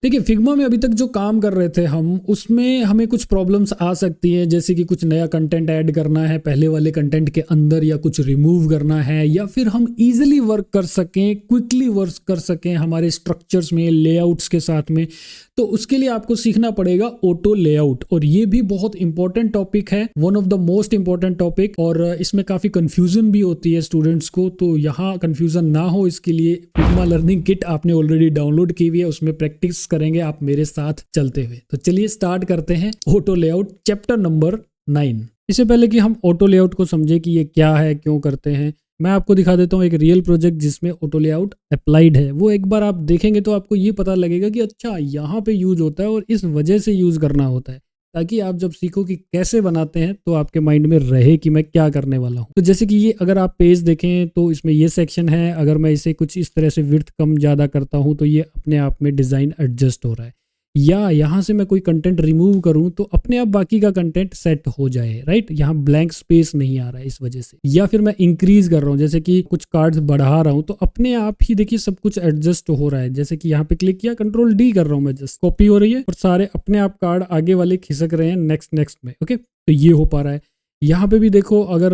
देखिए फिग्मा में अभी तक जो काम कर रहे थे हम, उसमें हमें कुछ प्रॉब्लम्स आ सकती हैं, जैसे कि कुछ नया कंटेंट ऐड करना है पहले वाले कंटेंट के अंदर, या कुछ रिमूव करना है, या फिर हम इजीली वर्क कर सकें, क्विकली वर्क कर सकें हमारे स्ट्रक्चर्स में, लेआउट्स के साथ में। तो उसके लिए आपको सीखना पड़ेगा ऑटो लेआउट, और ये भी बहुत इंपॉर्टेंट टॉपिक है, one of the most important topic. और इसमें काफ़ी कंफ्यूजन भी होती है स्टूडेंट्स को, तो यहाँ कंफ्यूजन ना हो इसके लिए फिग्मा लर्निंग किट आपने ऑलरेडी डाउनलोड की हुई है, उसमें प्रैक्टिस करेंगे आप मेरे साथ चलते हुए। तो चलिए स्टार्ट करते हैं ऑटो लेआउट चैप्टर नंबर 9। इससे पहले कि हम ऑटो लेआउट को समझे कि ये क्या है, क्यों करते हैं, मैं आपको दिखा देता हूँ एक रियल प्रोजेक्ट जिसमें ऑटो लेआउट अप्लाइड है। वो एक बार आप देखेंगे तो आपको ये पता लगेगा कि अच्छा यहाँ पे यूज होता है और इस वजह से यूज करना होता है, ताकि आप जब सीखो कि कैसे बनाते हैं तो आपके माइंड में रहे कि मैं क्या करने वाला हूँ। तो जैसे कि ये अगर आप पेज देखें तो इसमें ये सेक्शन है, अगर मैं इसे कुछ इस तरह से विड्थ कम ज़्यादा करता हूँ तो ये अपने आप में डिज़ाइन एडजस्ट हो रहा है, या यहाँ से मैं कोई कंटेंट रिमूव करूँ तो अपने आप बाकी का कंटेंट सेट हो जाए, राइट। यहाँ ब्लैंक स्पेस नहीं आ रहा है इस वजह से। या फिर मैं इंक्रीज कर रहा हूँ, जैसे कि कुछ कार्ड्स बढ़ा रहा हूँ तो अपने आप ही देखिए सब कुछ एडजस्ट हो रहा है। जैसे कि यहाँ पे क्लिक किया, कंट्रोल डी कर रहा हूँ मैं, जस्ट कॉपी हो रही है और सारे अपने आप कार्ड आगे वाले खिसक रहे हैं नेक्स्ट में। ओके, तो ये हो पा रहा है। यहाँ पे भी देखो, अगर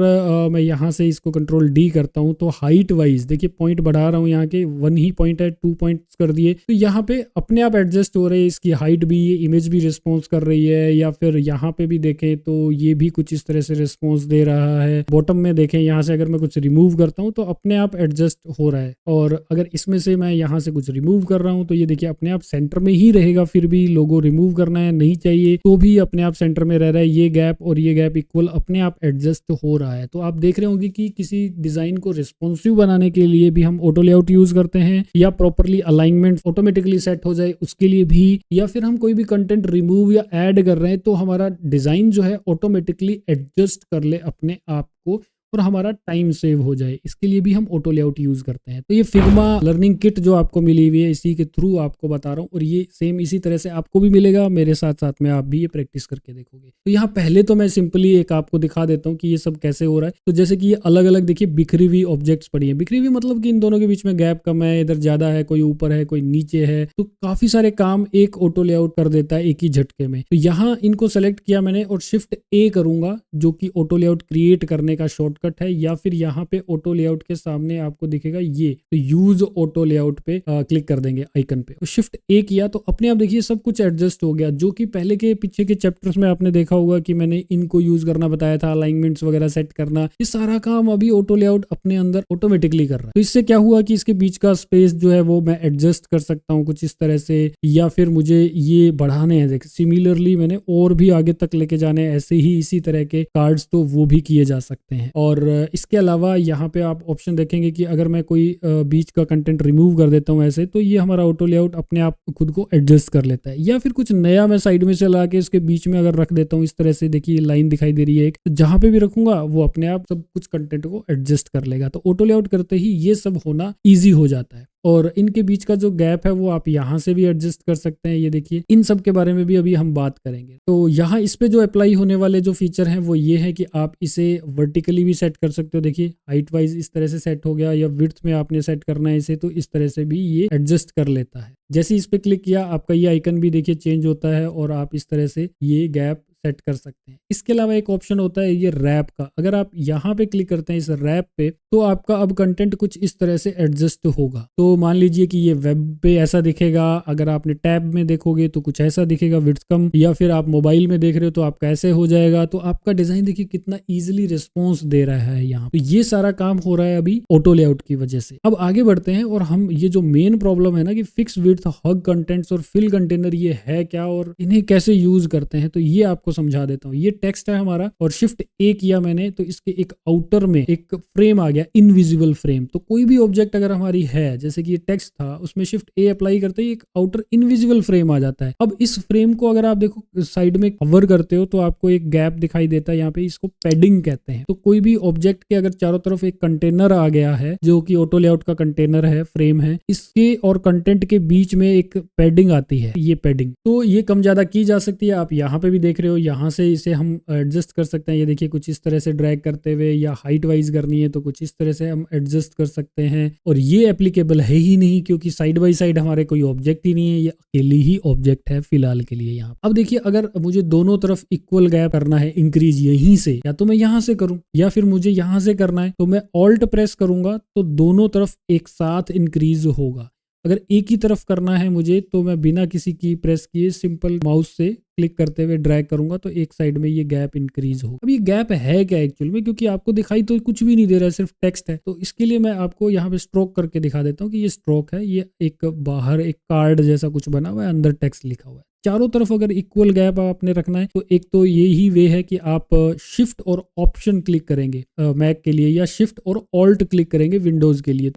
मैं यहाँ से इसको कंट्रोल डी करता हूँ तो हाइट वाइज देखिए पॉइंट बढ़ा रहा हूँ, यहाँ के 1 ही पॉइंट है, 2 पॉइंट्स कर दिए, तो यहाँ पे अपने आप एडजस्ट हो रहे हैं। इसकी हाइट भी, ये इमेज भी रिस्पॉन्स कर रही है। या फिर यहाँ पे भी देखें तो ये भी कुछ इस तरह से रिस्पॉन्स दे रहा है। बॉटम में देखें, यहाँ से अगर मैं कुछ रिमूव करता हूँ तो अपने आप एडजस्ट हो रहा है, और अगर इसमें से मैं यहाँ से कुछ रिमूव कर रहा हूँ तो ये देखिए अपने आप सेंटर में ही रहेगा। फिर भी लोगो रिमूव करना है, नहीं चाहिए तो भी अपने आप सेंटर में रह रहा है। ये गैप और ये गैप इक्वल अपने आप एडजस्ट हो रहा है। तो आप देख रहे होंगे कि किसी डिजाइन को रिस्पॉन्सिव बनाने के लिए भी हम ऑटो लेआउट यूज करते हैं, या प्रॉपरली अलाइनमेंट ऑटोमेटिकली सेट हो जाए उसके लिए भी, या फिर हम कोई भी कंटेंट रिमूव या ऐड कर रहे हैं तो हमारा डिजाइन जो है ऑटोमेटिकली एडजस्ट कर ले अपने आप को और हमारा टाइम सेव हो जाए, इसके लिए भी हम ऑटो लेआउट यूज करते हैं। तो ये फिग्मा लर्निंग किट जो आपको मिली हुई है, इसी के थ्रू आपको बता रहा हूँ, और ये सेम इसी तरह से आपको भी मिलेगा। मेरे साथ साथ में आप भी ये प्रैक्टिस करके देखोगे। तो यहाँ पहले तो मैं सिंपली एक आपको दिखा देता हूँ कि ये सब कैसे हो रहा है। तो जैसे कि ये अलग अलग देखिए बिखरी हुई ऑब्जेक्ट्स पड़ी है। बिखरी हुई मतलब कि इन दोनों के बीच में गैप कम है, इधर ज्यादा है, कोई ऊपर है, कोई नीचे है, तो काफी सारे काम एक ऑटो लेआउट कर देता है एक ही झटके में। तो यहाँ इनको सेलेक्ट किया मैंने और शिफ्ट ए करूंगा, जो कि ऑटो लेआउट क्रिएट करने का शॉर्टकट है। या फिर यहाँ पे ऑटो लेआउट के सामने आपको दिखेगा ये, तो यूज ऑटो लेआउट पे क्लिक कर देंगे आइकन पे, तो शिफ्ट ए किया तो अपने आप देखिए सब कुछ एडजस्ट हो गया। जो कि पहले के पीछे के चैप्टर्स में आपने देखा होगा कि मैंने इनको यूज करना बताया था, अलाइनमेंट्स वगैरह सेट करना, ये सारा काम अभी ऑटो लेआउट अपने अंदर ऑटोमेटिकली कर रहा है। तो इससे क्या हुआ कि इसके बीच का स्पेस जो है वो मैं एडजस्ट कर सकता हूँ कुछ इस तरह से, या फिर मुझे ये बढ़ाने हैं, सिमिलरली मैंने और भी आगे तक लेके जाने ऐसे ही इसी तरह के कार्ड्स, तो वो भी किए जा सकते हैं। और इसके अलावा यहाँ पे आप ऑप्शन देखेंगे कि अगर मैं कोई बीच का कंटेंट रिमूव कर देता हूँ ऐसे, तो ये हमारा ऑटो लेआउट अपने आप खुद को एडजस्ट कर लेता है। या फिर कुछ नया मैं साइड में से ला के इसके बीच में अगर रख देता हूँ इस तरह से, देखिए लाइन दिखाई दे रही है एक, तो जहां पे भी रखूंगा वो अपने आप सब कुछ कंटेंट को एडजस्ट कर लेगा। तो ऑटो लेआउट करते ही ये सब होना ईजी हो जाता है। और इनके बीच का जो गैप है वो आप यहाँ से भी एडजस्ट कर सकते हैं। ये देखिए, इन सब के बारे में भी अभी हम बात करेंगे। तो यहाँ इस पे जो अप्लाई होने वाले जो फीचर हैं वो ये है कि आप इसे वर्टिकली भी सेट कर सकते हो। देखिए हाइट वाइज इस तरह से सेट हो गया, या विड्थ में आपने सेट करना है इसे तो इस तरह से भी ये एडजस्ट कर लेता है। जैसे इस पे क्लिक किया आपका ये आइकन भी देखिए चेंज होता है, और आप इस तरह से ये गैप सेट कर सकते हैं। इसके अलावा एक ऑप्शन होता है ये रैप का, अगर आप यहाँ पे क्लिक करते हैं इस रैप पे, तो आपका अब कंटेंट कुछ इस तरह से एडजस्ट होगा। तो मान लीजिए कि ये वेब पे ऐसा दिखेगा, अगर आपने टैब में देखोगे तो कुछ ऐसा दिखेगा विड्थ कम, या फिर आप मोबाइल में देख रहे हो तो आपका ऐसे हो जाएगा। तो आपका डिजाइन देखिए कितना इजीली रिस्पॉन्स दे रहा है यहाँ। तो ये सारा काम हो रहा है अभी ऑटो लेआउट की वजह से। अब आगे बढ़ते हैं और हम ये जो मेन प्रॉब्लम है ना कि फिक्स विड्थ, हग कंटेंट्स और फिल कंटेनर, ये है क्या और इन्हें कैसे यूज करते हैं, तो ये आपको समझा देता हूँ। ये टेक्स्ट है हमारा और शिफ्ट ए किया मैंने तो इसके एक आउटर में एक फ्रेम आ गया, इनविजिबल फ्रेम। तो कोई भी ऑब्जेक्ट अगर हमारी है, जैसे कि ये टेक्स्ट था, उसमें शिफ्ट ए अप्लाई करते ही एक आउटर इनविजिबल फ्रेम आ जाता है। अब इस फ्रेम को अगर आप देखो साइड में कवर करते हो तो आपको एक गैप दिखाई देता है, यहाँ पे इसको पैडिंग कहते हैं। तो कोई भी ऑब्जेक्ट के अगर चारों तरफ एक कंटेनर आ गया है, जो कि ऑटो लेआउट का कंटेनर है, फ्रेम है, इसके और कंटेंट के बीच में एक पैडिंग आती है, ये पैडिंग, तो ये कम ज्यादा की जा सकती है। आप यहाँ पे भी देख रहे हो यहाँ से इसे हम एडजस्ट कर सकते हैं। ये देखिए कुछ इस तरह से ड्रैग करते हुए, या हाइट वाइज करनी है तो कुछ इस तरह से हम एडजस्ट कर सकते हैं। और ये एप्लीकेबल है ही नहीं क्योंकि साइड बाई साइड हमारे कोई ऑब्जेक्ट ही नहीं है, ये अकेली ही ऑब्जेक्ट है फिलहाल के लिए यहाँ। अब देखिए अगर मुझे दोनों तरफ इक्वल गैप करना है इंक्रीज यहीं से, या तो मैं यहाँ से करूँ या फिर मुझे यहाँ से करना है तो मैं ऑल्ट प्रेस करूंगा तो दोनों तरफ एक साथ इंक्रीज होगा। अगर एक ही तरफ करना है मुझे तो मैं बिना किसी की प्रेस किए सिंपल माउस से क्लिक करते हुए ड्रैग करूंगा तो एक साइड में ये गैप इंक्रीज होगा। अब ये गैप है क्या एक्चुअल में, क्योंकि आपको दिखाई तो कुछ भी नहीं दे रहा है, सिर्फ टेक्स्ट है। तो इसके लिए मैं आपको यहाँ पे स्ट्रोक करके दिखा देता हूँ कि ये स्ट्रोक है, ये एक बाहर एक कार्ड जैसा कुछ बना हुआ है, अंदर टेक्स्ट लिखा हुआ है। चारों तरफ अगर इक्वल गैप आपने रखना है तो एक तो यही वे है कि आप शिफ्ट और ऑप्शन क्लिक करेंगे मैक के लिए, या शिफ्ट और ऑल्ट क्लिक करेंगे विंडोज के लिए।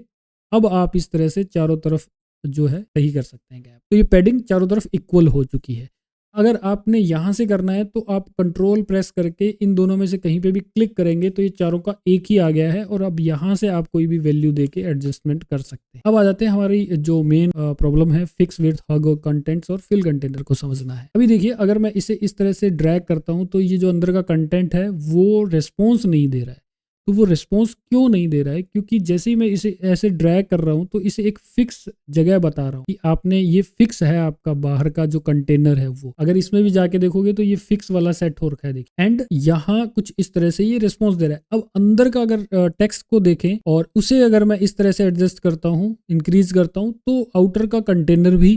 अब आप इस तरह से चारों तरफ जो है सही कर सकते हैं गैप। तो ये पैडिंग चारों तरफ इक्वल हो चुकी है। अगर आपने यहाँ से करना है तो आप कंट्रोल प्रेस करके इन दोनों में से कहीं पे भी क्लिक करेंगे तो ये चारों का एक ही आ गया है, और अब यहाँ से आप कोई भी वैल्यू देके एडजस्टमेंट कर सकते हैं। अब आ जाते हैं हमारी जो मेन प्रॉब्लम है, फिक्स विड्थ, हग कंटेंट्स और फिल कंटेनर को समझना है। अभी देखिए अगर मैं इसे इस तरह से ड्रैग करता हूँ तो ये जो अंदर का कंटेंट है वो रिस्पॉन्स नहीं दे रहा है। तो वो रिस्पॉन्स क्यों नहीं दे रहा है, क्योंकि जैसे ही मैं इसे ऐसे ड्रैग कर रहा हूं तो इसे एक फिक्स जगह बता रहा हूं कि आपने ये फिक्स है, आपका बाहर का जो कंटेनर है वो। अगर इसमें भी जाके देखोगे तो ये फिक्स वाला सेट हो रखा है देखिए, एंड यहाँ कुछ इस तरह से ये रिस्पॉन्स दे रहा है। अब अंदर का अगर टेक्स्ट को देखें और उसे अगर मैं इस तरह से एडजस्ट करता हूँ, इंक्रीज करता हूँ, तो आउटर का कंटेनर भी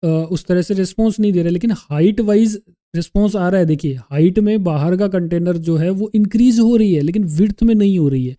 उस तरह से रिस्पॉन्स नहीं दे रहा है, लेकिन हाइट वाइज रिस्पॉन्स आ रहा है। देखिए हाइट में बाहर का कंटेनर जो है वो इंक्रीज हो रही है, लेकिन विड्थ में नहीं हो रही है।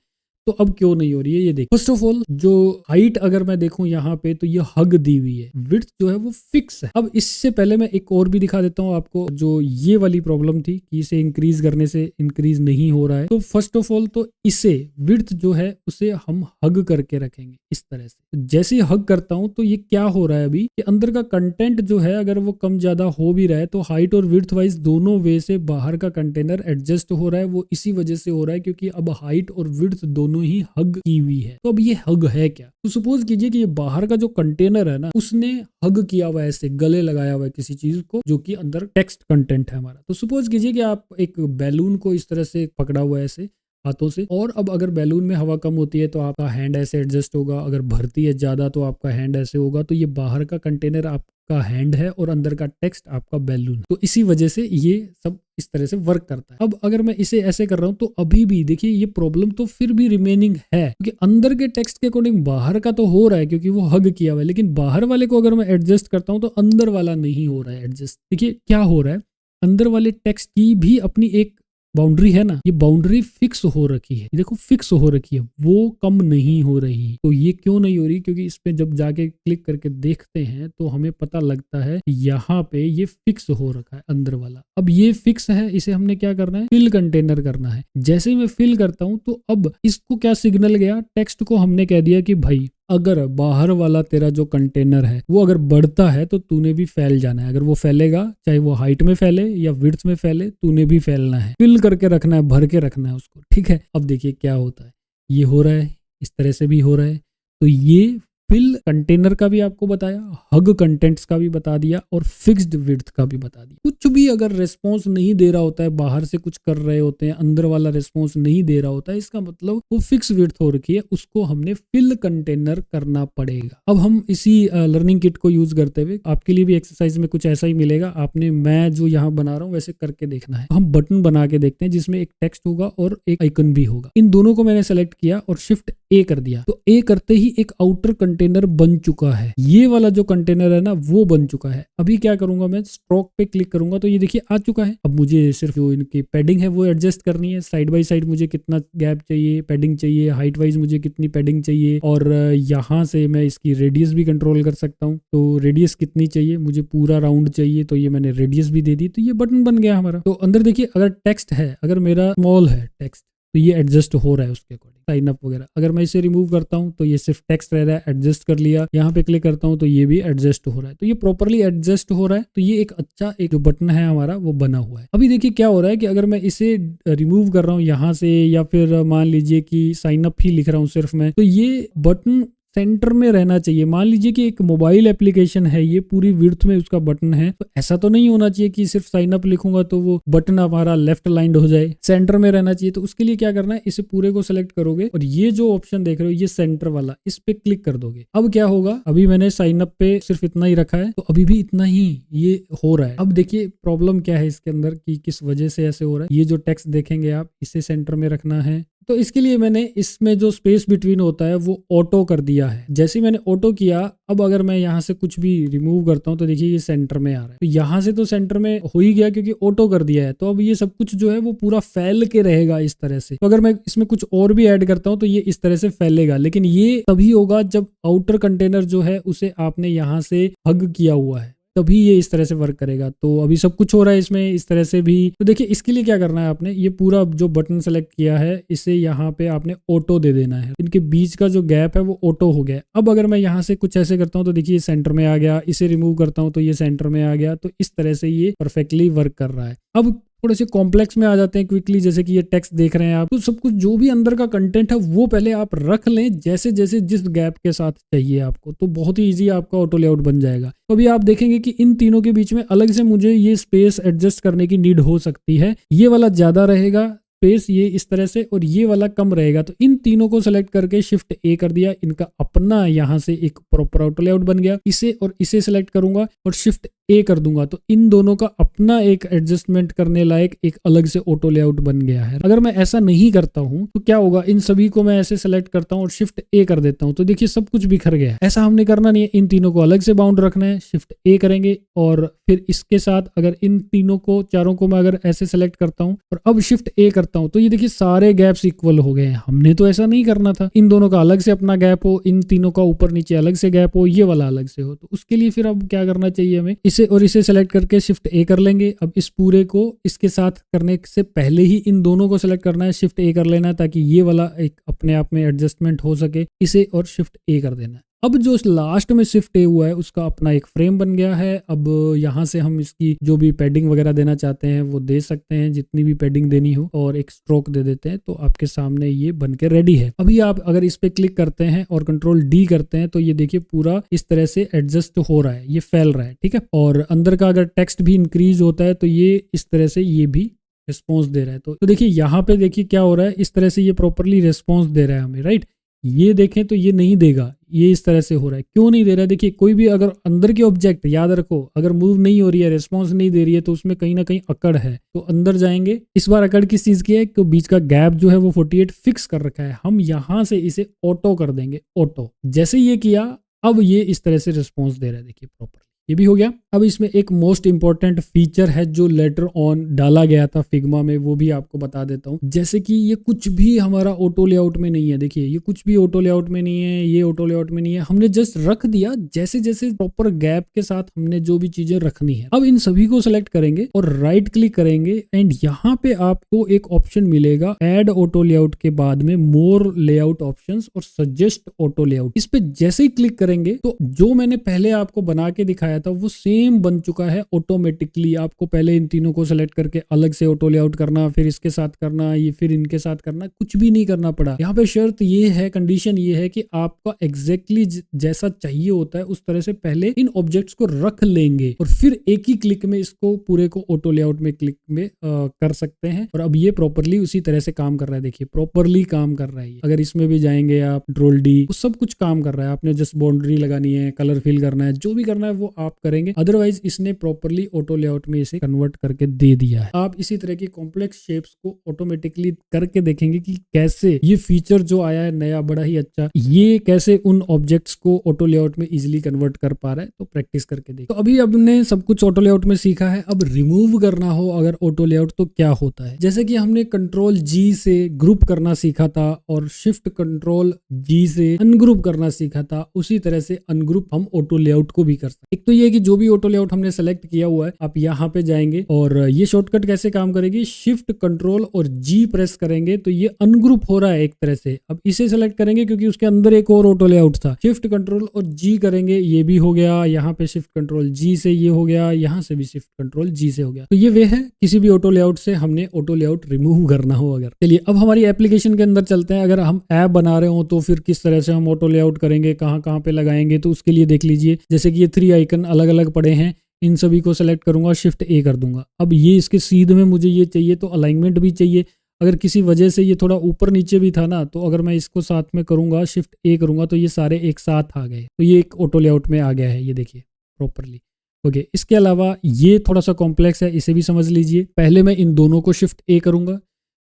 तो अब क्यों नहीं हो रही है ये देखिए। फर्स्ट ऑफ ऑल जो हाइट अगर मैं देखूं यहाँ पे तो ये हग दी हुई है, विड्थ जो है वो फिक्स है। अब इससे पहले मैं एक और भी दिखा देता हूँ आपको, जो ये वाली प्रॉब्लम थी कि इसे इंक्रीज करने से इंक्रीज नहीं हो रहा है। तो फर्स्ट ऑफ ऑल तो इसे विड्थ जो है उसे हम हग करके रखेंगे इस तरह से। तो जैसे ही हग करता हूं तो ये क्या हो रहा है अभी कि अंदर का कंटेंट जो है अगर वो कम ज्यादा हो भी रहा है तो हाइट और विड्थ वाइज दोनों वे से बाहर का कंटेनर एडजस्ट हो रहा है। वो इसी वजह से हो रहा है क्योंकि अब हाइट और विड्थ दोनों ही हग की हुई है। तो अब ये हग है क्या, तो सपोज कीजिए कि ये बाहर का जो कंटेनर है ना उसने हग किया हुआ है, ऐसे गले लगाया हुआ है किसी चीज को जो कि अंदर टेक्स्ट कंटेंट है हमारा। तो सपोज कीजिए कि आप एक बैलून को इस तरह से पकड़ा हुआ है ऐसे हाथों से, और अब अगर बैलून में हवा कम होती है तो आपका हैंड ऐसे एडजस्ट होगा, अगर भरती है ज्यादा तो आपका हैंड ऐसे होगा। तो ये बाहर का कंटेनर आपका हैंड है और अंदर का टेक्स्ट आपका बैलून है। तो इसी वजह से ये सब इस तरह से वर्क करता है। अब अगर मैं इसे ऐसे कर रहा हूं तो अभी भी देखिए ये प्रॉब्लम तो फिर भी रिमेनिंग है, क्योंकि अंदर के टेक्स्ट के अकॉर्डिंग बाहर का तो हो रहा है क्योंकि वो हग किया हुआ है, लेकिन बाहर वाले को अगर मैं एडजस्ट करता हूं तो अंदर वाला नहीं हो रहा है एडजस्ट। देखिए क्या हो रहा है, अंदर वाले टेक्स्ट की भी अपनी एक बाउंड्री है ना, ये बाउंड्री फिक्स हो रखी है, देखो फिक्स हो रखी है, वो कम नहीं हो रही। तो ये क्यों नहीं हो रही, क्योंकि इस पे जब जाके क्लिक करके देखते हैं तो हमें पता लगता है यहाँ पे ये फिक्स हो रखा है अंदर वाला। अब ये फिक्स है, इसे हमने क्या करना है, फिल कंटेनर करना है। जैसे ही मैं फिल करता हूं तो अब इसको क्या सिग्नल गया, टेक्स्ट को हमने कह दिया कि भाई अगर बाहर वाला तेरा जो कंटेनर है वो अगर बढ़ता है तो तूने भी फैल जाना है। अगर वो फैलेगा, चाहे वो हाइट में फैले या विड्थ में फैले, तूने भी फैलना है, फिल करके रखना है, भर के रखना है उसको, ठीक है। अब देखिए क्या होता है, ये हो रहा है, इस तरह से भी हो रहा है। तो ये फिल कंटेनर का भी आपको बताया, हग कंटेंट्स का भी बता दिया और फिक्स्ड विड्थ का भी बता दिया। कुछ भी अगर रिस्पॉन्स नहीं दे रहा होता है, बाहर से कुछ कर रहे होते हैं, अंदर वाला रिस्पॉन्स नहीं दे रहा होता है, इसका मतलब वो फिक्स विड्थ हो रखी है, उसको हमने फिल कंटेनर करना पड़ेगा। अब हम इसी लर्निंग किट को यूज करते हुए आपके लिए भी एक्सरसाइज में कुछ ऐसा ही मिलेगा। आपने मैं जो यहाँ बना रहा हूँ वैसे करके देखना है। हम बटन बना के देखते हैं जिसमें एक टेक्स्ट होगा और एक आइकन भी होगा। इन दोनों को मैंने सेलेक्ट किया और शिफ्ट ए कर दिया, तो ए करते ही एक आउटर कंटेनर बन चुका है। ये वाला जो कंटेनर है ना वो बन चुका है। अभी क्या करूंगा, मैं स्ट्रोक पे क्लिक करूंगा तो ये देखिए आ चुका है। अब मुझे सिर्फ जो इनकी पैडिंग है वो एडजस्ट करनी है, साइड बाय साइड मुझे कितना गैप चाहिए, पैडिंग चाहिए, हाइट वाइज मुझे कितनी पैडिंग चाहिए, और यहाँ से मैं इसकी रेडियस भी कंट्रोल कर सकता हूँ। तो रेडियस कितनी चाहिए, मुझे पूरा राउंड चाहिए, तो ये मैंने रेडियस भी दे दी, तो ये बटन बन गया हमारा। तो अंदर देखिए अगर टेक्स्ट है, अगर मेरा स्मॉल है टेक्स्ट तो ये एडजस्ट हो रहा है उसके अकॉर्डिंग, साइन अप वगैरह। अगर मैं इसे रिमूव करता हूं तो ये सिर्फ टेक्स्ट रह रहा है, एडजस्ट कर लिया। यहाँ पे क्लिक करता हूं तो ये भी एडजस्ट हो रहा है, तो ये प्रॉपर्ली एडजस्ट हो रहा है। तो ये एक अच्छा एक जो बटन है हमारा वो बना हुआ है। अभी देखिए क्या हो रहा है कि अगर मैं इसे रिमूव कर रहा हूँ यहाँ से, या फिर मान लीजिए कि साइन अप ही लिख रहा हूँ सिर्फ मैं, तो ये बटन सेंटर में रहना चाहिए। मान लीजिए कि एक मोबाइल एप्लीकेशन है, ये पूरी विड्थ में उसका बटन है, तो ऐसा तो नहीं होना चाहिए कि सिर्फ साइन अप लिखूंगा तो वो बटन हमारा लेफ्ट अलाइंड हो जाए, सेंटर में रहना चाहिए। तो उसके लिए क्या करना है, इसे पूरे को सिलेक्ट करोगे और ये जो ऑप्शन देख रहे हो ये सेंटर वाला, इस पे क्लिक कर दोगे। अब क्या होगा, अभी मैंने साइन अप पे सिर्फ इतना ही रखा है तो अभी भी इतना ही ये हो रहा है। अब देखिए प्रॉब्लम क्या है इसके अंदर कि किस वजह से ऐसे हो रहा है। ये जो टेक्स्ट देखेंगे आप, इसे सेंटर में रखना है, तो इसके लिए मैंने इसमें जो स्पेस बिटवीन होता है वो ऑटो कर दिया है। जैसे ही मैंने ऑटो किया, अब अगर मैं यहाँ से कुछ भी रिमूव करता हूँ तो देखिए ये सेंटर में आ रहा है। तो यहाँ से तो सेंटर में हो ही गया क्योंकि ऑटो कर दिया है। तो अब ये सब कुछ जो है वो पूरा फैल के रहेगा इस तरह से। तो अगर मैं इसमें कुछ और भी ऐड करता हूँ तो ये इस तरह से फैलेगा, लेकिन ये तभी होगा जब आउटर कंटेनर जो है उसे आपने यहाँ से हग किया हुआ है, तभी ये इस तरह से वर्क करेगा। तो अभी सब कुछ हो रहा है इसमें इस तरह से भी। तो देखिए इसके लिए क्या करना है, आपने ये पूरा जो बटन सेलेक्ट किया है इसे यहाँ पे आपने ऑटो दे देना है। इनके बीच का जो गैप है वो ऑटो हो गया। अब अगर मैं यहाँ से कुछ ऐसे करता हूँ तो देखिए सेंटर में आ गया, इसे रिमूव करता हूँ तो ये सेंटर में आ गया। तो इस तरह से ये परफेक्टली वर्क कर रहा है। अब थोड़े से कॉम्प्लेक्स में आ जाते हैं क्विकली, जैसे कि ये टेक्स्ट देख रहे हैं आप, तो सब कुछ जो भी अंदर का कंटेंट है वो पहले आप रख लें जैसे जैसे जिस गैप के साथ चाहिए आपको, तो बहुत ही इजी आपका ऑटो लेआउट बन जाएगा। तो अभी आप देखेंगे कि इन तीनों के बीच में अलग से मुझे ये स्पेस एडजस्ट करने की नीड हो सकती है। ये वाला ज्यादा रहेगा स्पेस, ये इस तरह से, और ये वाला कम रहेगा। तो इन तीनों को सेलेक्ट करके शिफ्ट ए कर दिया, इनका अपना यहाँ से एक प्रॉपर ऑटो लेआउट बन गया। इसे और इसे सेलेक्ट करूंगा और शिफ्ट ए कर दूंगा तो इन दोनों का अपना एक एडजस्टमेंट करने लायक एक अलग से ऑटो लेआउट बन गया है। अगर मैं ऐसा नहीं करता हूं तो क्या होगा, इन सभी को मैं ऐसे सेलेक्ट करता हूं और शिफ्ट ए कर देता हूं तो देखिए सब कुछ बिखर गया है। ऐसा हमने करना नहीं है, इन तीनों को अलग से बाउंड रखना है। शिफ्ट ए करेंगे और फिर इसके साथ अगर इन तीनों को, चारों को मैं अगर ऐसे सेलेक्ट करता हूं और अब शिफ्ट ए करता हूं तो ये देखिए सारे गैप्स इक्वल हो गए हैं। हमने तो ऐसा नहीं करना था, इन दोनों का अलग से अपना गैप हो, इन तीनों का ऊपर नीचे अलग से गैप हो, ये वाला अलग से हो। तो उसके लिए फिर अब क्या करना चाहिए, हमें इसे और इसे सेलेक्ट करके शिफ्ट ए कर लेंगे। अब इस पूरे को इसके साथ करने से पहले ही इन दोनों को सेलेक्ट करना है, शिफ्ट ए कर लेना है ताकि ये वाला एक अपने आप में एडजस्टमेंट हो सके। इसे और शिफ्ट ए कर देना है। अब जो लास्ट में शिफ्ट ए हुआ है उसका अपना एक फ्रेम बन गया है। अब यहाँ से हम इसकी जो भी पैडिंग वगैरह देना चाहते हैं वो दे सकते हैं, जितनी भी पैडिंग देनी हो, और एक स्ट्रोक दे देते हैं तो आपके सामने ये बन के रेडी है। अभी आप अगर इस पे क्लिक करते हैं और कंट्रोल डी करते हैं तो ये देखिए पूरा इस तरह से एडजस्ट हो रहा है, ये फैल रहा है, ठीक है। और अंदर का अगर टेक्स्ट भी इंक्रीज होता है तो ये इस तरह से ये भी रिस्पॉन्स दे रहा है। तो देखिए यहाँ पे देखिए क्या हो रहा है, इस तरह से ये प्रॉपरली रिस्पॉन्स दे रहा है हमें, राइट। ये देखें तो ये नहीं देगा, ये इस तरह से हो रहा है। क्यों नहीं दे रहा है, देखिए कोई भी अगर अंदर की ऑब्जेक्ट, याद रखो, अगर मूव नहीं हो रही है, रिस्पॉन्स नहीं दे रही है तो उसमें कहीं ना कहीं अकड़ है। तो अंदर जाएंगे, इस बार अकड़ किस चीज की है, तो बीच का गैप जो है वो 48 फिक्स कर रखा है। हम यहां से इसे ऑटो कर देंगे, ऑटो। जैसे ये किया अब ये इस तरह से रिस्पॉन्स दे रहा है, देखिए प्रॉपर, ये भी हो गया। अब इसमें एक मोस्ट इंपॉर्टेंट फीचर है जो लेटर ऑन डाला गया था फिग्मा में, वो भी आपको बता देता हूं। जैसे कि ये कुछ भी हमारा ऑटो लेआउट में नहीं है, देखिए ये कुछ भी ऑटो लेआउट में नहीं है, ये ऑटो लेआउट में नहीं है, हमने जस्ट रख दिया जैसे जैसे प्रॉपर गैप के साथ हमने जो भी चीजें रखनी है। अब इन सभी को सिलेक्ट करेंगे और राइट क्लिक करेंगे एंड यहाँ पे आपको एक ऑप्शन मिलेगा ऐड ऑटो लेआउट के बाद में मोर लेआउट ऑप्शंस और सजेस्ट ऑटो लेआउट। इस पे जैसे ही क्लिक करेंगे तो जो मैंने पहले आपको बना के दिखाया था वो सेम बन चुका है ऑटोमेटिकली। आपको पहले इन तीनों को सेलेक्ट करके अलग से ऑटो लेआउट करना, फिर इसके साथ करना, ये फिर इनके साथ करना, कुछ भी नहीं करना पड़ा। यहाँ पे शर्त ये है, कंडीशन ये है कि आपका एग्जैक्टली जैसा चाहिए होता है उस तरह से पहले इन ऑब्जेक्ट्स को रख लेंगे और फिर एक ही क्लिक में इसको पूरे को ऑटो लेआउट में क्लिक में कर सकते हैं। और अब ये प्रॉपरली उसी तरह से काम कर रहा है, देखिए प्रॉपरली काम कर रहा है। अगर इसमें भी जाएंगे आप, कंट्रोल डी, सब कुछ काम कर रहा है। आपने जस्ट बाउंड्री लगानी है, कलर फिल करना है, जो भी करना है वो आप करेंगे। अदरवाइज इसने प्रॉपरली ऑटो लेआउट में इसे कन्वर्ट करके दे दिया है। आप इसी तरह की कॉम्प्लेक्स शेप्स को ऑटोमेटिकली करके देखेंगे कि कैसे ये फीचर जो आया है नया, बड़ा ही अच्छा, ये कैसे उन ऑब्जेक्ट्स को ऑटो लेआउट में इजीली कन्वर्ट कर पा रहा है। तो प्रैक्टिस करके देखिए। तो अभी हमने सब कुछ ऑटो लेआउट में सीखा है। अब रिमूव करना हो अगर ऑटो लेआउट तो क्या होता है, जैसे कि हमने कंट्रोल जी से ग्रुप करना सीखा था और शिफ्ट कंट्रोल जी से अनग्रुप करना सीखा था, उसी तरह से अनग्रुप हम ऑटो लेआउट को भी कर सकते हैं। एक तो ये कि जो भी ऑटो लेआउट हमने सेलेक्ट किया हुआ है, आप यहाँ पे जाएंगे और ये शॉर्टकट कैसे काम करेगी, शिफ्ट कंट्रोल और जी प्रेस करेंगे तो ये अनग्रुप हो रहा है एक तरह से। अब इसे सेलेक्ट करेंगे क्योंकि उसके अंदर एक और ऑटो लेआउट था, शिफ्ट कंट्रोल और जी करेंगे, ये भी हो गया, यहाँ पे शिफ्ट कंट्रोल जी से ये हो गया, यहाँ से भी शिफ्ट कंट्रोल जी से हो गया। तो ये वे है किसी भी ऑटो लेआउट से हमने ऑटो लेआउट रिमूव करना हो अगर। चलिए अब हमारी एप्लीकेशन के अंदर चलते हैं। अगर हम ऐप बना रहे हो तो फिर किस तरह से हम ऑटो लेआउट करेंगे, कहाँ कहाँ पे लगाएंगे, तो उसके लिए देख लीजिए। जैसे कि ये 3 आइकन अलग अलग पड़े हैं, इन सभी को सेलेक्ट करूंगा, शिफ्ट ए कर दूंगा। अब ये इसके सीध में मुझे ये चाहिए तो अलाइनमेंट भी चाहिए। अगर किसी वजह से ये थोड़ा ऊपर नीचे भी था ना, तो अगर मैं इसको साथ में करूंगा, शिफ्ट ए करूंगा, तो ये सारे एक साथ आ गए, तो ये एक ऑटो लेआउट में आ गया है, ये देखिए प्रॉपरली। ओके, इसके अलावा ये थोड़ा सा कॉम्प्लेक्स है, इसे भी समझ लीजिए। पहले मैं इन दोनों को शिफ्ट ए करूंगा,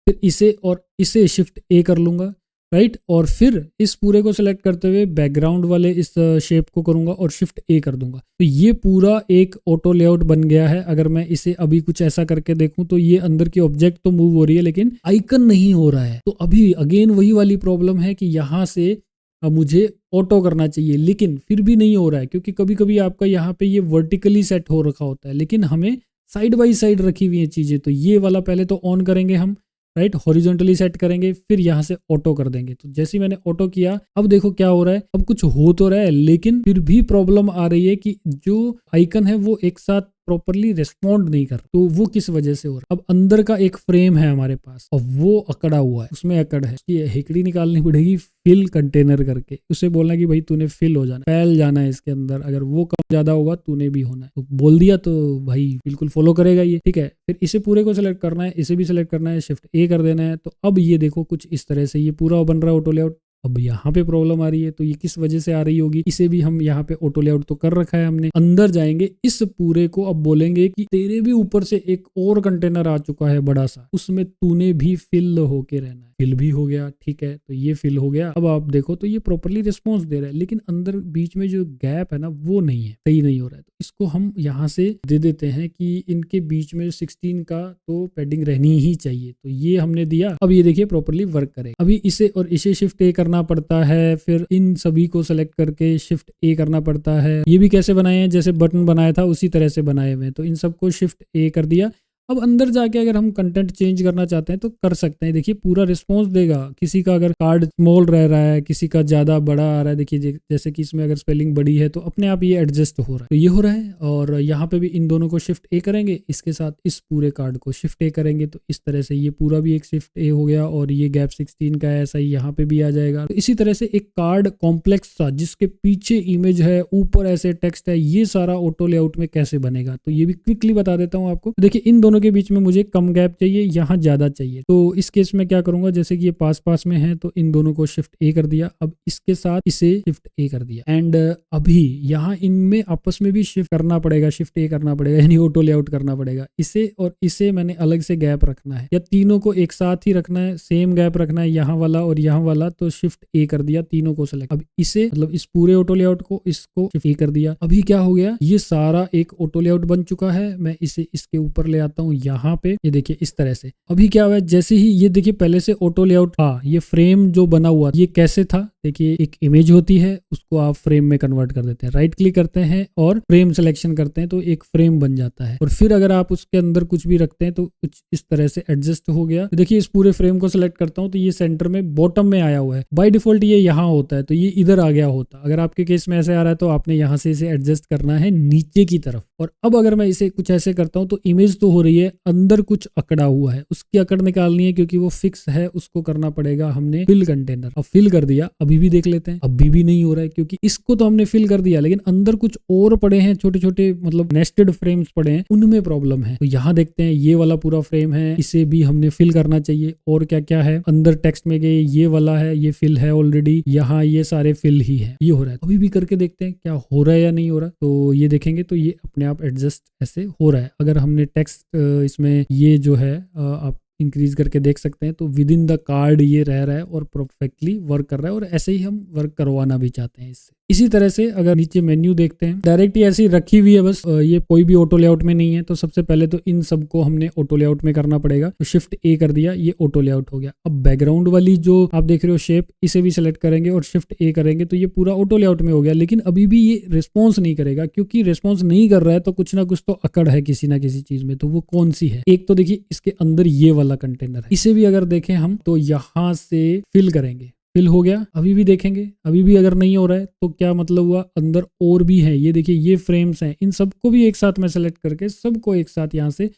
फिर इसे और इसे शिफ्ट ए कर लूंगा, राइट, और फिर इस पूरे को सिलेक्ट करते हुए बैकग्राउंड वाले इस शेप को करूंगा और शिफ्ट ए कर दूंगा। तो ये पूरा एक ऑटो लेआउट बन गया है। अगर मैं इसे अभी कुछ ऐसा करके देखूं तो ये अंदर की ऑब्जेक्ट तो मूव हो रही है लेकिन आइकन नहीं हो रहा है। तो अभी अगेन वही वाली प्रॉब्लम है कि यहाँ से मुझे ऑटो करना चाहिए लेकिन फिर भी नहीं हो रहा है, क्योंकि कभी कभी आपका यहाँ पे ये वर्टिकली सेट हो रखा होता है लेकिन हमें साइड बाई साइड रखी हुई है चीजें। तो ये वाला पहले तो ऑन करेंगे हम, राइट, हॉरिजॉन्टली सेट करेंगे, फिर यहाँ से ऑटो कर देंगे। तो जैसे ही मैंने ऑटो किया, अब देखो क्या हो रहा है, अब कुछ हो तो रहा है लेकिन फिर भी प्रॉब्लम आ रही है कि जो आइकन है वो एक साथ प्रॉपरली रिस्पॉन्ड नहीं कर। तो वो किस वजह से हो रहा है, अब अंदर का एक फ्रेम है हमारे पास और वो अकड़ा हुआ है, उसमें अकड़ है, उसकी हेकड़ी निकालनी पड़ेगी फिल कंटेनर करके। उसे बोलना कि भाई तूने फिल हो जाना, फैल जाना है इसके अंदर, अगर वो कम ज्यादा होगा तूने भी होना है। तो बोल दिया तो भाई बिल्कुल फॉलो करेगा ये, ठीक है। फिर इसे पूरे को सिलेक्ट करना है, इसे भी सिलेक्ट करना है, शिफ्ट ए कर देना है। तो अब ये देखो कुछ इस तरह से ये पूरा बन रहा है ऑटो लेआउट। अब यहाँ पे प्रॉब्लम आ रही है, तो ये किस वजह से आ रही होगी, इसे भी हम यहाँ पे ऑटो लेआउट तो कर रखा है हमने। अंदर जाएंगे, इस पूरे को अब बोलेंगे कि तेरे भी ऊपर से एक और कंटेनर आ चुका है बड़ा सा, उसमें तूने भी फिल होके रहना है। फिल भी हो गया, ठीक है, तो ये फिल हो गया। अब आप देखो तो ये प्रॉपरली रिस्पॉन्स दे रहा है लेकिन अंदर बीच में जो गैप है ना वो नहीं है, सही नहीं हो रहा है। तो इसको हम यहाँ से दे देते हैं कि इनके बीच में 16 का तो पैडिंग रहनी ही चाहिए। तो ये हमने दिया, अब ये देखिए प्रॉपरली वर्क करेगा। अभी इसे और इसे शिफ्ट ए करना पड़ता है, फिर इन सभी को सेलेक्ट करके शिफ्ट ए करना पड़ता है। ये भी कैसे बनाए हैं, जैसे बटन बनाया था उसी तरह से बनाए हुए हैं। तो इन सबको शिफ्ट ए कर दिया। अब अंदर जाके अगर हम कंटेंट चेंज करना चाहते हैं तो कर सकते हैं। देखिए पूरा रिस्पॉन्स देगा, किसी का अगर कार्ड स्मॉल रह रहा है, किसी का ज्यादा बड़ा आ रहा है, देखिए जैसे कि इसमें अगर स्पेलिंग बड़ी है तो अपने आप ये एडजस्ट हो रहा है। तो ये हो रहा है। और यहाँ पे भी इन दोनों को शिफ्ट ए करेंगे, इसके साथ इस पूरे कार्ड को शिफ्ट ए करेंगे, तो इस तरह से ये पूरा भी एक शिफ्ट ए हो गया। और ये गैप 16 का है, ऐसा ही यहाँ पे भी आ जाएगा। तो इसी तरह से एक कार्ड कॉम्प्लेक्स सा जिसके पीछे इमेज है, ऊपर ऐसे टेक्स्ट है, ये सारा ऑटो लेआउट में कैसे बनेगा तो ये भी क्विकली बता देता हूँ आपको। देखिए इन दोनों के बीच में मुझे कम गैप चाहिए, यहाँ ज्यादा चाहिए। तो इस केस में क्या करूंगा, जैसे कि ये पास पास में है तो इन दोनों को शिफ्ट ए कर दिया, अब इसके साथ इसे शिफ्ट ए कर दिया। एंड अभी यहाँ इनमें आपस में भी शिफ्ट करना पड़ेगा, शिफ्ट ए करना पड़ेगा, यानी ऑटो लेआउट करना पड़ेगा। इसे और इसे मैंने अलग से गैप रखना है या तीनों को एक साथ ही रखना है, सेम गैप रखना है, यहाँ वाला और यहाँ वाला। तो शिफ्ट ए कर दिया, तीनों को सेलेक्ट। अब इसे मतलब इस पूरे ऑटो लेआउट को इसको शिफ्ट ए कर दिया। अभी क्या हो गया, ये सारा एक ऑटो लेआउट बन चुका है। मैं इसे इसके ऊपर ले आता हूँ यहाँ पे, ये देखिए इस तरह से। अभी क्या हुआ, जैसे ही ये देखिए पहले से ऑटो लेआउट था, ये फ्रेम जो बना हुआ ये कैसे था, देखिए एक इमेज होती है उसको आप फ्रेम में कन्वर्ट कर देते हैं, राइट क्लिक करते हैं और फ्रेम सिलेक्शन करते हैं तो एक फ्रेम बन जाता है। और फिर अगर आप उसके अंदर कुछ भी रखते हैं तो कुछ इस तरह से एडजस्ट हो गया। तो देखिए इस पूरे फ्रेम को सिलेक्ट करता हूं तो ये सेंटर में बॉटम में आया हुआ है, बाय डिफॉल्ट ये यहाँ होता है तो ये इधर आ गया होता। अगर आपके केस में ऐसे आ रहा है तो आपने यहाँ से इसे एडजस्ट करना है नीचे की तरफ। और अब अगर मैं इसे कुछ ऐसे करता हूं तो इमेज तो हो रही है, अंदर कुछ अकड़ा हुआ है, उसकी अकड़ निकालनी है क्योंकि वो फिक्स है, उसको करना पड़ेगा हमने फिल कंटेनर। अब फिल कर दिया, अभी भी देख लेते हैं, अभी भी नहीं हो रहा है क्योंकि इसको तो हमने फिल कर दिया लेकिन अंदर कुछ और पड़े हैं, छोटे छोटे मतलब नेस्टेड फ्रेम्स पड़े हैं, उनमें प्रॉब्लम है। तो यहाँ देखते हैं ये वाला पूरा फ्रेम है, इसे भी हमने फिल करना चाहिए। और क्या क्या है अंदर टेक्स्ट में गए, ये वाला है, ये फिल है ऑलरेडी, यहाँ ये सारे फिल ही है, ये हो रहा है। अभी भी करके देखते हैं क्या हो रहा है या नहीं हो रहा। तो ये देखेंगे तो ये अपने आप एडजस्ट ऐसे हो रहा है। अगर हमने टेक्स्ट इसमें ये जो है आप इंक्रीज करके देख सकते हैं तो विद इन द कार्ड ये रह रहा है और परफेक्टली वर्क कर रहा है। और ऐसे ही हम वर्क करवाना भी चाहते हैं इससे। इसी तरह से अगर नीचे मेन्यू देखते हैं, डायरेक्ट ही ऐसी रखी हुई है बस, ये कोई भी ऑटो लेआउट में नहीं है। तो सबसे पहले तो इन सबको हमने ऑटो लेआउट में करना पड़ेगा। तो शिफ्ट ए कर दिया, ये ऑटो लेआउट हो गया। अब बैकग्राउंड वाली जो आप देख रहे हो शेप, इसे भी सिलेक्ट करेंगे और शिफ्ट ए करेंगे तो ये पूरा ऑटो लेआउट में हो गया। लेकिन अभी भी ये रिस्पॉन्स नहीं करेगा, क्योंकि रिस्पॉन्स नहीं कर रहा है तो कुछ ना कुछ तो अकड़ है किसी ना किसी चीज में। तो वो कौन सी है? एक तो देखिए इसके अंदर ये वाला कंटेनर है, इसे भी अगर देखें हम तो यहां से फिल करेंगे, फिल हो गया। अभी भी देखेंगे, अभी भी अगर नहीं हो रहा है तो क्या मतलब हुआ, अंदर और भी है। ये देखिए ये फ्रेम्स हैं, इन सबको भी एक साथ मैं सेलेक्ट करके सबको एक साथ यहाँ से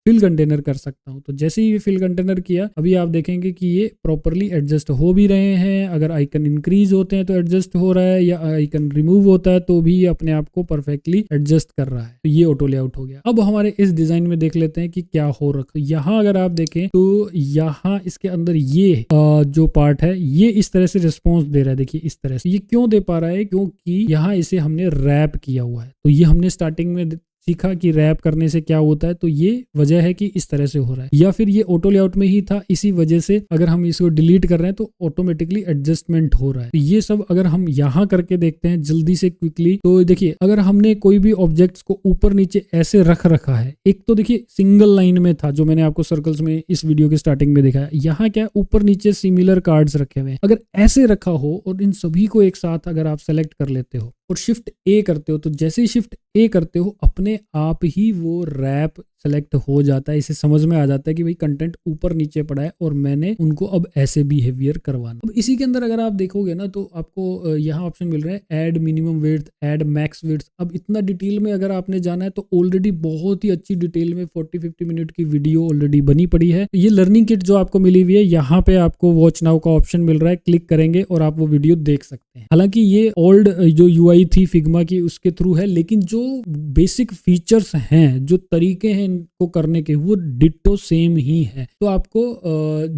फिल कंटेनर कर सकता हूं। तो जैसे ही ये फिल कंटेनर किया, अभी आप देखेंगे कि ये प्रॉपरली एडजस्ट हो भी रहे हैं। अगर आइकन इंक्रीज होते हैं तो एडजस्ट हो रहा है, या आइकन रिमूव होता है तो भी ये अपने आप को परफेक्टली एडजस्ट कर रहा है। तो ये ऑटो लेआउट हो गया। अब हमारे इस डिजाइन में देख लेते हैं कि क्या हो रखा। यहाँ अगर आप देखें तो यहाँ इसके अंदर ये जो पार्ट है ये इस तरह से रिस्पॉन्स दे रहा है। देखिए इस तरह से ये क्यों दे पा रहा है, क्योंकि यहाँ इसे हमने रैप किया हुआ है। तो ये हमने स्टार्टिंग में सीखा कि रैप करने से क्या होता है, तो ये वजह है कि इस तरह से हो रहा है। या फिर ये ऑटो लेआउट में ही था, इसी वजह से अगर हम इसको डिलीट कर रहे हैं तो ऑटोमेटिकली एडजस्टमेंट हो रहा है। तो ये सब अगर हम यहाँ करके देखते हैं जल्दी से क्विकली, तो देखिए अगर हमने कोई भी ऑब्जेक्ट्स को ऊपर नीचे ऐसे रख रखा है, एक तो देखिए सिंगल लाइन में था जो मैंने आपको सर्कल्स में इस वीडियो के स्टार्टिंग में दिखाया। यहाँ क्या ऊपर नीचे सिमिलर कार्ड्स रखे हुए हैं, अगर ऐसे रखा हो और इन सभी को एक साथ अगर आप सेलेक्ट कर लेते हो और शिफ्ट ए करते हो, तो जैसे ही शिफ्ट ए करते हो अपने आप ही वो रैप सेलेक्ट हो जाता है। इसे समझ में आ जाता है कि भाई कंटेंट ऊपर नीचे पड़ा है और मैंने उनको अब ऐसे बिहेवियर करवाना। अब इसी के अंदर अगर आप देखोगे ना तो आपको यहाँ ऑप्शन मिल रहा है add minimum width, add max width. अब इतना डिटेल में अगर आपने जाना है तो ऑलरेडी बहुत ही अच्छी डिटेल में 40-50 मिनट की वीडियो ऑलरेडी बनी पड़ी है। ये लर्निंग किट जो आपको मिली हुई है, यहाँ पे आपको वॉच नाउ का ऑप्शन मिल रहा है, क्लिक करेंगे और आप वो वीडियो देख सकते हैं। हालांकि ये ओल्ड जो यूआई थी फिग्मा की उसके थ्रू है, लेकिन जो बेसिक फीचर्स हैं, जो तरीके हैं इनको करने के, वो डिट्टो सेम ही है। तो आपको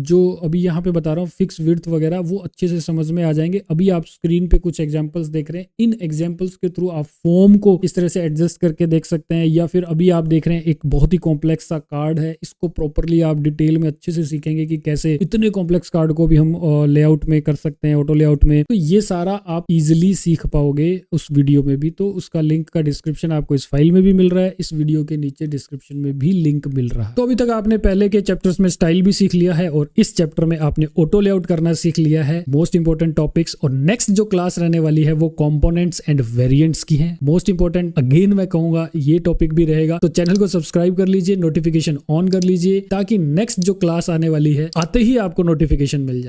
जो अभी यहाँ पे बता रहा हूँ फिक्स विड्थ वगैरह वो अच्छे से समझ में आ जाएंगे। अभी आप स्क्रीन पे कुछ एग्जांपल्स देख रहे हैं, इन एग्जांपल्स के थ्रू आप फॉर्म को इस तरह से एडजस्ट करके देख सकते हैं। या फिर अभी आप देख रहे हैं एक बहुत ही कॉम्प्लेक्स सा कार्ड है, इसको प्रॉपरली आप डिटेल में अच्छे से सीखेंगे कि कैसे इतने कॉम्प्लेक्स कार्ड को भी हम लेआउट में कर सकते हैं, ऑटो लेआउट में। तो ये सारा आप इजिली सीख पाओगे उस वीडियो में भी। तो उसका लिंक का डिस्क्रिप्शन आपको इस फाइल में भी मिल रहा है, इस वीडियो के नीचे डिस्क्रिप्शन में भी लिंक मिल रहा है। तो अभी तक आपने पहले के चैप्टर्स में स्टाइल भी सीख लिया है और इस चैप्टर में आपने ऑटो लेआउट करना सीख लिया है, मोस्ट इंपोर्टेंट टॉपिक्स। और नेक्स्ट जो क्लास रहने वाली है वो कंपोनेंट्स एंड वेरिएंट्स की है। मोस्ट इंपोर्टेंट अगेन मैं कहूंगा ये टॉपिक भी रहेगा। तो चैनल को सब्सक्राइब कर लीजिए, नोटिफिकेशन ऑन कर लीजिए, ताकि नेक्स्ट जो क्लास आने वाली है आते ही आपको नोटिफिकेशन मिल जाए।